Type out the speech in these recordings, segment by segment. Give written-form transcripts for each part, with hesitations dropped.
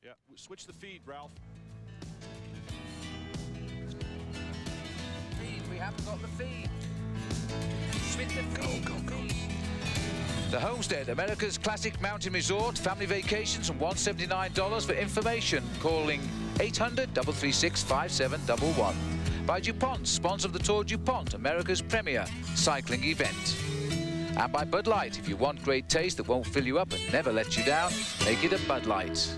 Yeah, switch the feed, Ralph. Feed, we haven't got the feed. Switch the feed. Go. The Homestead, America's classic mountain resort, family vacations from $179 for information. Calling 800-336-5711. By DuPont, sponsor of the Tour DuPont, America's premier cycling event. And by Bud Light, if you want great taste that won't fill you up and never let you down, make it a Bud Light.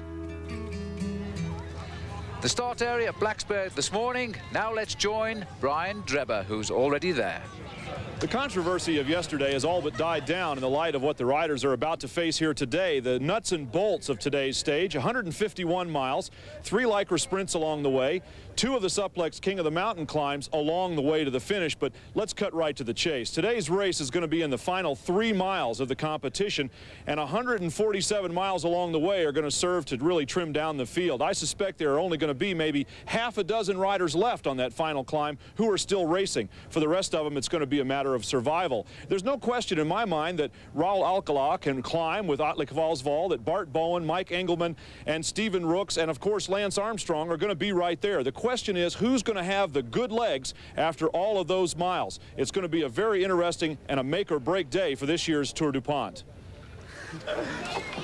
The start area at Blacksburg this morning. Now let's join Brian Drebber, who's already there. The controversy of yesterday has all but died down in the light of what the riders are about to face here today. The nuts and bolts of today's stage, 151 miles, 3 Lycra sprints along the way, 2 of the Supplex King of the Mountain climbs along the way to the finish. But let's cut right to the chase. Today's race is going to be in the final 3 miles of the competition, and 147 miles along the way are going to serve to really trim down the field. I suspect there are only going to be maybe half a dozen riders left on that final climb who are still racing. For the rest of them, it's going to be a matter of survival. There's no question in my mind that Raul Alcala can climb with Atle Kvalsvold, that Bart Bowen, Mike Engelman, and Stephen Rooks, and of course Lance Armstrong are going to be right there. The question is, who's going to have the good legs after all of those miles? It's going to be a very interesting and a make-or-break day for this year's Tour DuPont.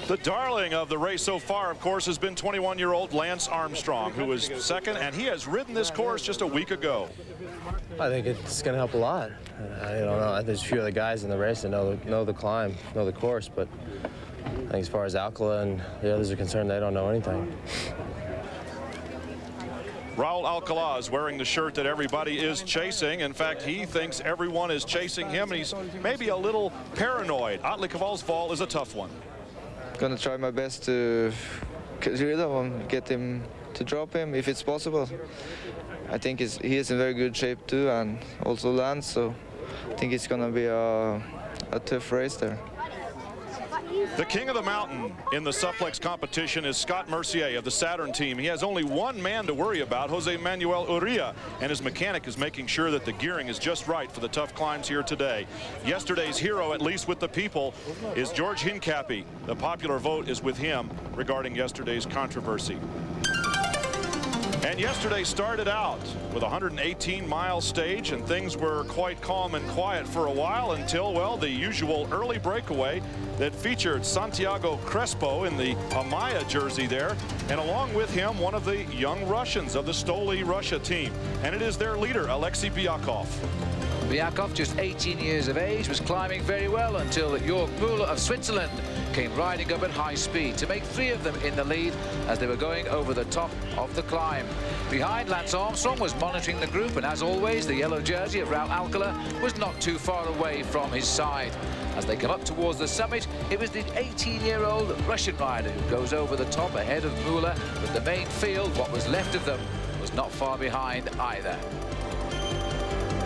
The darling of the race so far, of course, has been 21-year-old Lance Armstrong, who is second, and he has ridden this course just a week ago. I think it's going to help a lot. I don't know. There's a few other guys in the race that know the climb, know the course, but I think as far as Alcala and the others are concerned, they don't know anything. Raul Alcala is wearing the shirt that everybody is chasing. In fact, he thinks everyone is chasing him, and he's maybe a little paranoid. Atle Kvalsvold is a tough one. Gonna try my best to get rid of him, get him to drop him if it's possible. I think he is in very good shape too, and also Lance, so I think it's gonna be a tough race there. The king of the mountain in the Supplex competition is Scott Mercier of the Saturn team. He has only one man to worry about, Jose Manuel Uria, and his mechanic is making sure that the gearing is just right for the tough climbs here today. Yesterday's hero, at least with the people, is George Hincapie. The popular vote is with him regarding yesterday's controversy. And yesterday started out with a 118-mile stage, and things were quite calm and quiet for a while until, well, the usual early breakaway that featured Santiago Crespo in the Amaya jersey there, and along with him, one of the young Russians of the Stoli Russia team, and it is their leader, Alexei Byakov. Byakov, just 18 years of age, was climbing very well until Jörg Müller of Switzerland came riding up at high speed to make 3 of them in the lead as they were going over the top of the climb. Behind, Lance Armstrong was monitoring the group, and as always, the yellow jersey of Raul Alcala was not too far away from his side. As they come up towards the summit, it was the 18-year-old Russian rider who goes over the top ahead of Müller, but the main field, what was left of them, was not far behind either.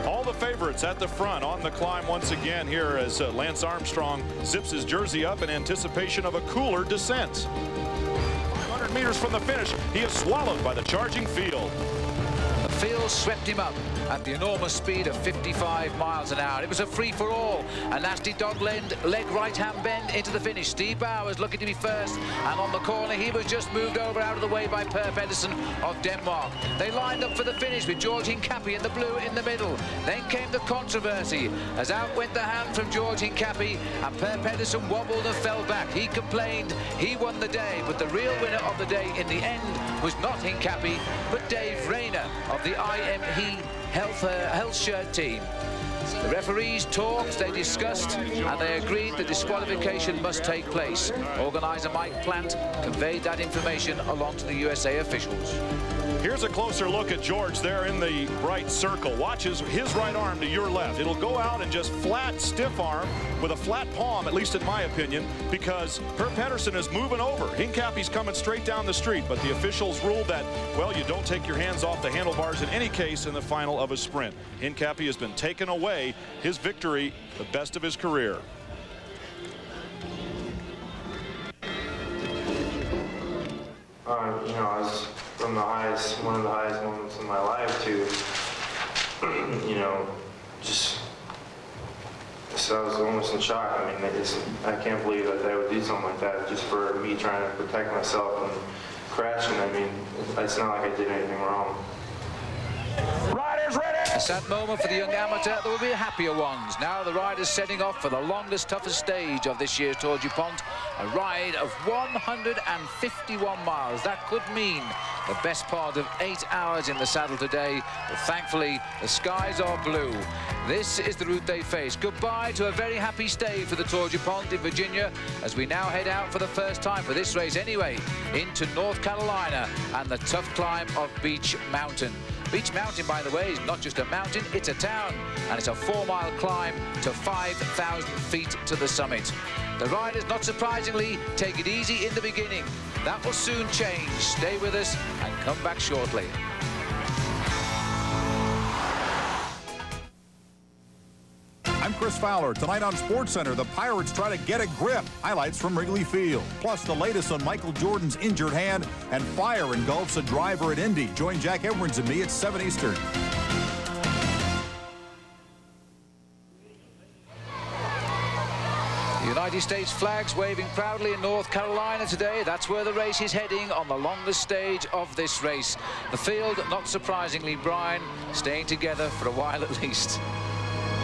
All the favorites at the front on the climb once again here as Lance Armstrong zips his jersey up in anticipation of a cooler descent. 500 meters from the finish, he is swallowed by the charging field. The field swept him up at the enormous speed of 55 miles an hour. It was a free-for-all. A nasty dog-leg right-hand bend into the finish. Steve Bowers looking to be first, and on the corner he was just moved over out of the way by Per Pedersen of Denmark. They lined up for the finish with George Hincapie in the blue in the middle. Then came the controversy as out went the hand from George Hincapie, and Per Pedersen wobbled and fell back. He complained, he won the day, but the real winner of the day in the end was not Hincapie, but Dave Rayner of the IME Health Shirt team. The referees talked, they discussed, and they agreed the disqualification must take place. Organizer Mike Plant conveyed that information along to the USA officials. Here's a closer look at George there in the right circle. Watch his right arm to your left. It'll go out and just flat, stiff arm with a flat palm, at least in my opinion, because Per Pedersen is moving over. Hincapie's coming straight down the street, but the officials ruled that, well, you don't take your hands off the handlebars in any case in the final of a sprint. Hincapie has been taken away his victory, the best of his career. You know, I was from one of the highest moments in my life to, you know, so I was almost in shock. I mean, I can't believe that they would do something like that just for me trying to protect myself crashing. I mean, it's not like I did anything wrong. A sad moment for the young amateur. There will be happier ones. Now the riders setting off for the longest, toughest stage of this year's Tour DuPont. A ride of 151 miles. That could mean the best part of 8 hours in the saddle today. But thankfully, the skies are blue. This is the route they face. Goodbye to a very happy stay for the Tour DuPont in Virginia, as we now head out for the first time for this race anyway, into North Carolina and the tough climb of Beech Mountain. Beech Mountain, by the way, is not just a mountain, it's a town, and it's a 4-mile climb to 5,000 feet to the summit. The riders, not surprisingly, take it easy in the beginning. That will soon change. Stay with us and come back shortly. I'm Chris Fowler. Tonight on SportsCenter, the Pirates try to get a grip. Highlights from Wrigley Field. Plus, the latest on Michael Jordan's injured hand, and fire engulfs a driver at Indy. Join Jack Edwards and me at 7 Eastern. The United States flags waving proudly in North Carolina today. That's where the race is heading on the longest stage of this race. The field, not surprisingly, Brian, staying together for a while at least.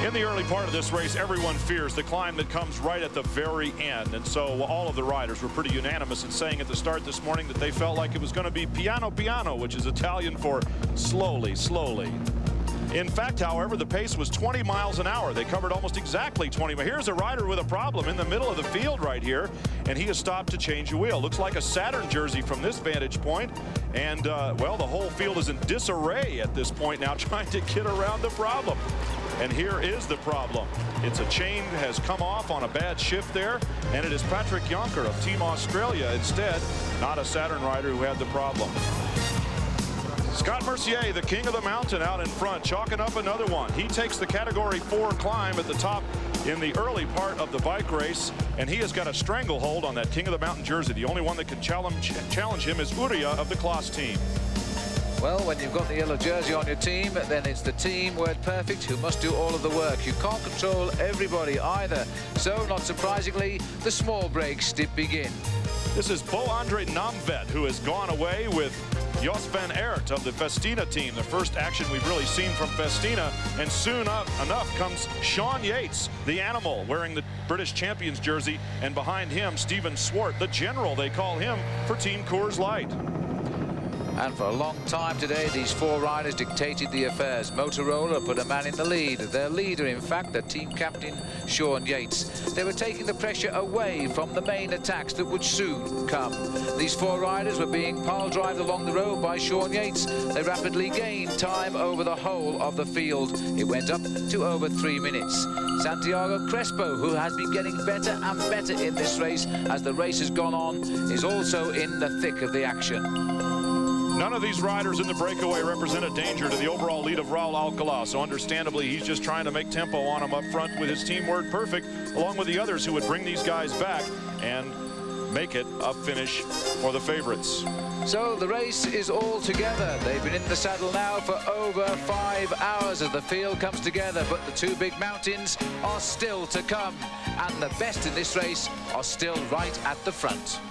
In the early part of this race, everyone fears the climb that comes right at the very end. And so all of the riders were pretty unanimous in saying at the start this morning that they felt like it was going to be piano piano, which is Italian for slowly, slowly. In fact, however, the pace was 20 miles an hour. They covered almost exactly 20. Here's a rider with a problem in the middle of the field right here, and he has stopped to change a wheel. Looks like a Saturn jersey from this vantage point. And, well, the whole field is in disarray at this point now, trying to get around the problem. And here is the problem. It's a chain has come off on a bad shift there, and it is Patrick Jonker of Team Australia instead, not a Saturn rider who had the problem. Scott Mercier, the king of the mountain, out in front, chalking up another one. He takes the Category 4 climb at the top in the early part of the bike race, and he has got a stranglehold on that king of the mountain jersey. The only one that can challenge him is Uria of the Klaas team. Well, when you've got the yellow jersey on your team, then it's the team word perfect who must do all of the work. You can't control everybody either. So, not surprisingly, the small breaks did begin. This is Bo-Andre Namvet, who has gone away with Jos van Aert of the Festina team, the first action we've really seen from Festina. And soon enough comes Sean Yates, the animal, wearing the British champions jersey, and behind him, Stephen Swart, the general, they call him, for Team Coors Light. And for a long time today, these four riders dictated the affairs. Motorola put a man in the lead. Their leader, in fact, the team captain, Sean Yates. They were taking the pressure away from the main attacks that would soon come. These four riders were being pile-drived along the road by Sean Yates. They rapidly gained time over the whole of the field. It went up to over 3 minutes. Santiago Crespo, who has been getting better and better in this race as the race has gone on, is also in the thick of the action. None of these riders in the breakaway represent a danger to the overall lead of Raul Alcalá, so understandably he's just trying to make tempo on him up front with his team word perfect, along with the others who would bring these guys back and make it a finish for the favorites. So the race is all together. They've been in the saddle now for over 5 hours as the field comes together, but the two big mountains are still to come, and the best in this race are still right at the front.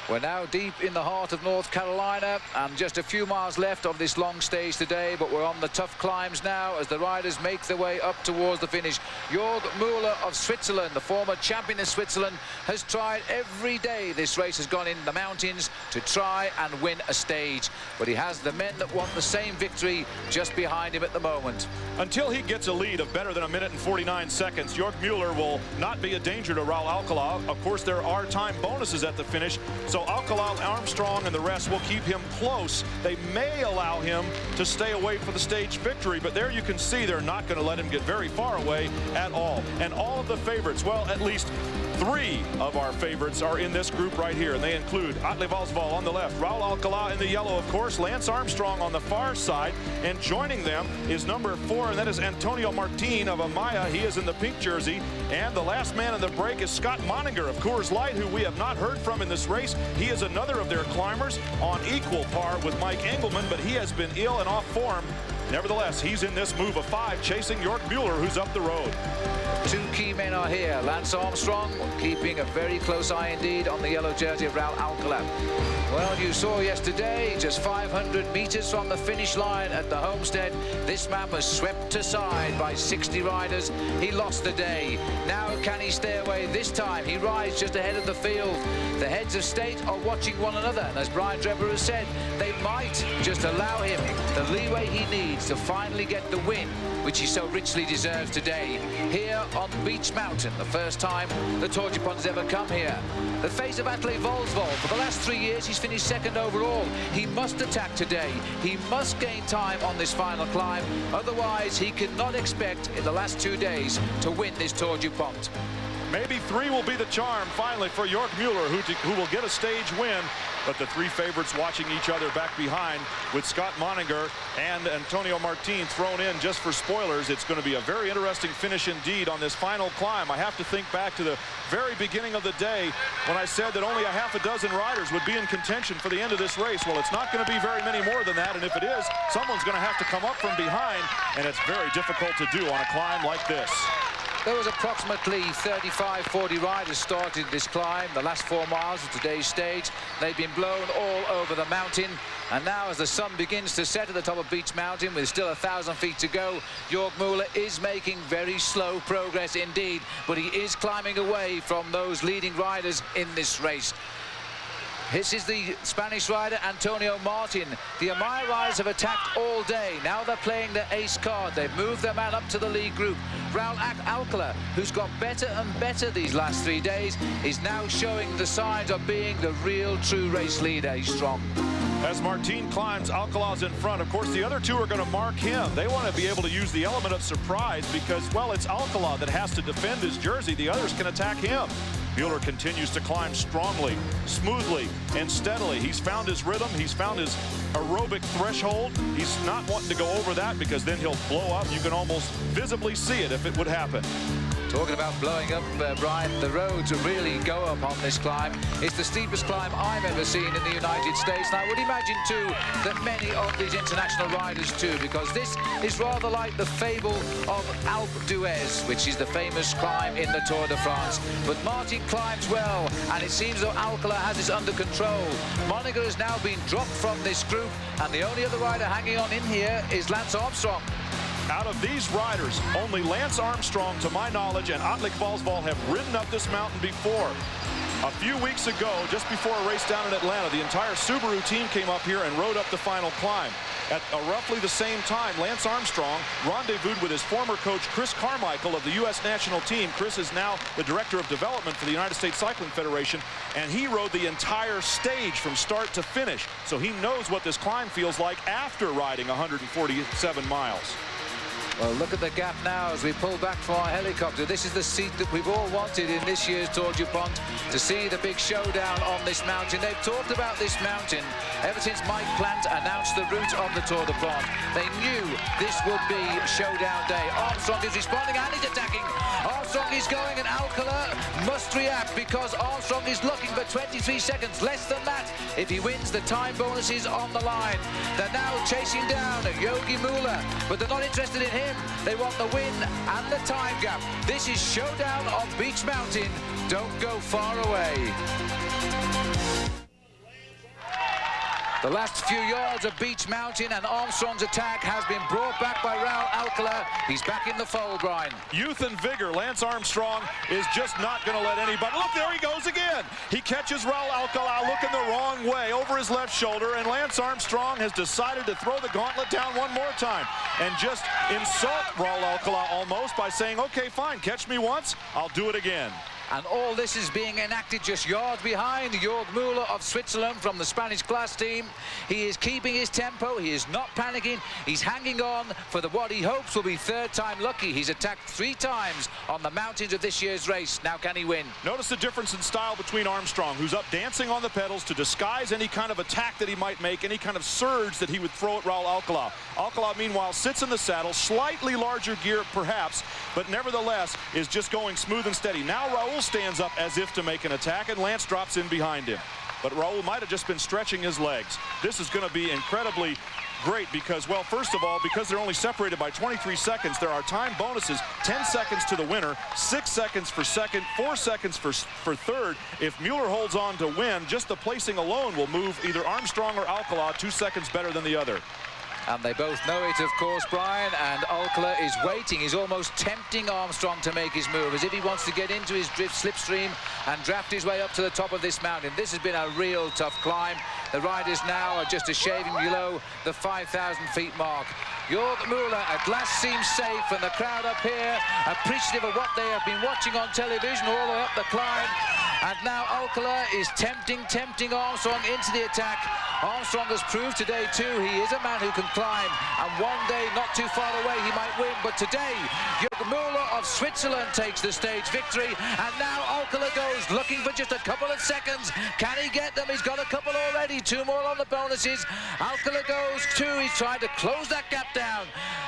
We're now deep in the heart of North Carolina, and just a few miles left of this long stage today, but we're on the tough climbs now as the riders make their way up towards the finish. Jörg Müller of Switzerland, the former champion of Switzerland, has tried every day this race has gone in the mountains to try and win a stage, but he has the men that want the same victory just behind him at the moment. Until he gets a lead of better than 1 minute and 49 seconds, Jörg Müller will not be a danger to Raul Alcalá. Of course, there are time bonuses at the finish, so Alcalá, Armstrong, and the rest will keep him close. They may allow him to stay away for the stage victory, but there you can see they're not going to let him get very far away at all. And all of the favorites, well, at least 3 of our favorites are in this group right here, and they include Atle Valsvoll on the left, Raul Alcalá in the yellow, of course, Lance Armstrong on the far side, and joining them is number 4, and that is Antonio Martin of Amaya. He is in the pink jersey, and the last man in the break is Scott Moninger of Coors Light, who we have not heard from in this race. He is another of their climbers on equal par with Mike Engelman, but he has been ill and off form Nevertheless, he's in this move of 5, chasing York Mueller, who's up the road. 2 key men are here. Lance Armstrong keeping a very close eye indeed on the yellow jersey of Raul Alcala. Well, you saw yesterday, just 500 meters from the finish line at the Homestead, this man was swept aside by 60 riders. He lost the day. Now can he stay away this time? He rides just ahead of the field. The heads of state are watching one another, and as Brian Drebber has said, they might just allow him the leeway he needs to finally get the win, which he so richly deserves today, here on Beech Mountain, the first time the Tour DuPont has ever come here. The face of Atle Volsvold, for the last 3 years, he's finished 2nd overall. He must attack today. He must gain time on this final climb. Otherwise, he cannot expect in the last 2 days to win this Tour DuPont. Maybe 3 will be the charm finally for York Mueller, who will get a stage win. But the 3 favorites watching each other back behind, with Scott Moninger and Antonio Martin thrown in just for spoilers. It's going to be a very interesting finish indeed on this final climb. I have to think back to the very beginning of the day when I said that only a half a dozen riders would be in contention for the end of this race. Well, it's not going to be very many more than that, and if it is, someone's going to have to come up from behind, and it's very difficult to do on a climb like this. There was approximately 35-40 riders started this climb, the last 4 miles of today's stage. They've been blown all over the mountain. And now as the sun begins to set at the top of Beech Mountain with still 1,000 feet to go, York Mueller is making very slow progress indeed. But he is climbing away from those leading riders in this race. This is the Spanish rider Antonio Martin. The Amaya riders have attacked all day. Now they're playing their ace card. They've moved their man up to the lead group. Raul Alcala, who's got better and better these last 3 days, is now showing the signs of being the real true race leader. He's strong. As Martin climbs, Alcala's in front. Of course, the other 2 are going to mark him. They want to be able to use the element of surprise because, well, it's Alcala that has to defend his jersey. The others can attack him. Mueller continues to climb strongly, smoothly, and steadily. He's found his rhythm. He's found his aerobic threshold. He's not wanting to go over that because then he'll blow up. You can almost visibly see it if it would happen. Talking about blowing up, Brian, the roads really go up on this climb. It's the steepest climb I've ever seen in the United States. And I would imagine, too, that many of these international riders, too, because this is rather like the fable of Alpe d'Huez, which is the famous climb in the Tour de France. But Martin climbs well, and it seems though Alcala has this under control. Moninger has now been dropped from this group, and the only other rider hanging on in here is Lance Armstrong. Out of these riders, only Lance Armstrong, to my knowledge, and Atle Volsvold have ridden up this mountain before. A few weeks ago, just before a race down in Atlanta, the entire Subaru team came up here and rode up the final climb. At roughly the same time, Lance Armstrong rendezvoused with his former coach, Chris Carmichael of the U.S. national team. Chris is now the director of development for the United States Cycling Federation, and he rode the entire stage from start to finish. So he knows what this climb feels like after riding 147 miles. Well, look at the gap now as we pull back from our helicopter. This is the seat that we've all wanted in this year's Tour DuPont, to see the big showdown on this mountain. They've talked about this mountain ever since Mike Plant announced the route of the Tour DuPont. They knew this would be showdown day. Armstrong is responding and he's attacking. Armstrong is going, and Alcala must react because Armstrong is looking for 23 seconds, less than that. If he wins, the time bonus is on the line. They're now chasing down Yogi Mueller, but they're not interested in him. They want the win and the time gap. This is showdown on Beech Mountain. Don't go far away. The last few yards of Beech Mountain, and Armstrong's attack has been brought back by Raul Alcala. He's back in the fold, Brian. Youth and vigor. Lance Armstrong is just not going to let anybody. Look, there he goes again. He catches Raul Alcala looking the wrong way over his left shoulder, and Lance Armstrong has decided to throw the gauntlet down one more time and just insult Raul Alcala almost by saying, okay, fine, catch me once, I'll do it again. And all this is being enacted just yards behind York Mueller of Switzerland from the Spanish class team. He is keeping his tempo. He is not panicking. He's hanging on for what he hopes will be 3rd time lucky. He's attacked 3 times on the mountains of this year's race. Now can he win? Notice the difference in style between Armstrong, who's up dancing on the pedals to disguise any kind of attack that he might make, any kind of surge that he would throw at Raul Alcala. Alcala, meanwhile, sits in the saddle, slightly larger gear perhaps, but nevertheless is just going smooth and steady. Now Raul stands up as if to make an attack, and Lance drops in behind him. But Raul might have just been stretching his legs. This is going to be incredibly great because, well, first of all, because they're only separated by 23 seconds, there are time bonuses, 10 seconds to the winner, 6 seconds for second, 4 seconds for third. If Mueller holds on to win, just the placing alone will move either Armstrong or Alcala 2 seconds better than the other. And they both know it, of course, Brian, and Alcala is waiting. He's almost tempting Armstrong to make his move, as if he wants to get into his drift slipstream and draft his way up to the top of this mountain. This has been a real tough climb. The riders now are just a shaving below the 5,000 feet mark. Jörg Müller at last seems safe, and the crowd up here appreciative of what they have been watching on television all the way up the climb. And now Alcala is tempting Armstrong into the attack. Armstrong has proved today too he is a man who can climb, and one day not too far away he might win. But today Jörg Müller of Switzerland takes the stage victory, and now Alcala goes looking for just a couple of seconds. Can he get them? He's got a couple already, 2 more on the bonuses. Alcala goes 2, he's trying to close that gap down.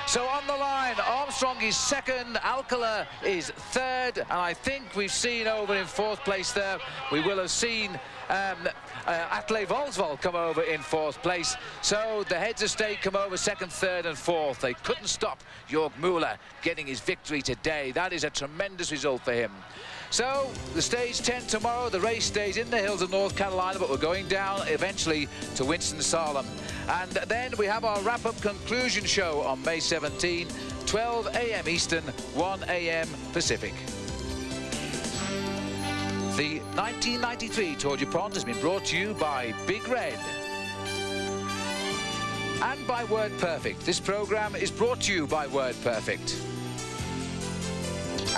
So on the line, Armstrong is second, Alcala is third, and I think we've seen over in 4th place there, we will have seen Atle Volsvold come over in 4th place. So the heads of state come over 2nd, 3rd and 4th. They couldn't stop Jörg Müller getting his victory today. That is a tremendous result for him. So the stage 10 tomorrow, the race stays in the hills of North Carolina, but we're going down eventually to Winston-Salem. And then we have our wrap-up conclusion show on May 17, 12 a.m. Eastern, 1 a.m. Pacific. The 1993 Tour DuPont has been brought to you by Big Red and by WordPerfect. This program is brought to you by WordPerfect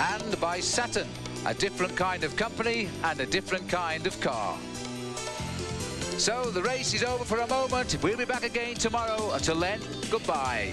and by Saturn, a different kind of company and a different kind of car. So the race is over for a moment. We'll be back again tomorrow. Until then, goodbye.